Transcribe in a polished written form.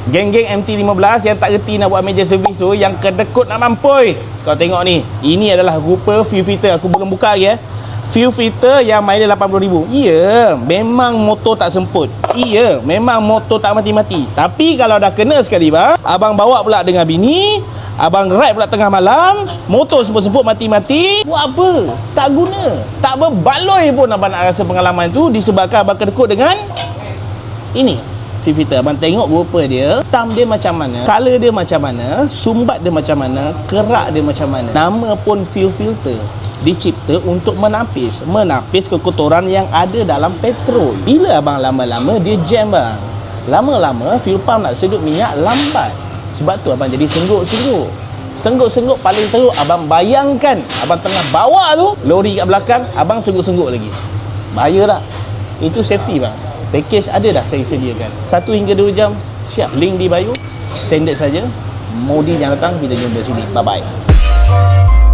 Geng-geng MT-15 yang tak reti nak buat meja servis tu, yang kedekut nak mampoi. Kau tengok ni, ini adalah rupa fuel filter. Aku belum buka lagi fuel filter yang mileage 80,000. Ya, memang motor tak semput. Ya, memang motor tak mati-mati. Tapi kalau dah kena sekali bang, abang bawa pula dengan bini, abang ride pula tengah malam, motor semput-semput mati-mati, buat apa? Tak guna. Tak berbaloi pun abang nak rasa pengalaman tu, disebabkan abang kedekut dengan ini fuel filter. Abang tengok rupa dia, hitam dia macam mana, color dia macam mana, sumbat dia macam mana, kerak dia macam mana. Nama pun fuel filter dicipta untuk menapis kekotoran yang ada dalam petrol. Bila abang lama-lama dia jam bang, lama-lama fuel pump nak sedut minyak lambat. Sebab tu abang jadi sengguk paling teruk. Abang bayangkan abang tengah bawa tu, lori kat belakang, abang sengguk lagi, bahaya tak? Itu safety bang. Package ada dah saya sediakan, 1 hingga 2 jam siap. Link di bio, standard saja. Modi yang datang kita jumpa sini. Bye bye.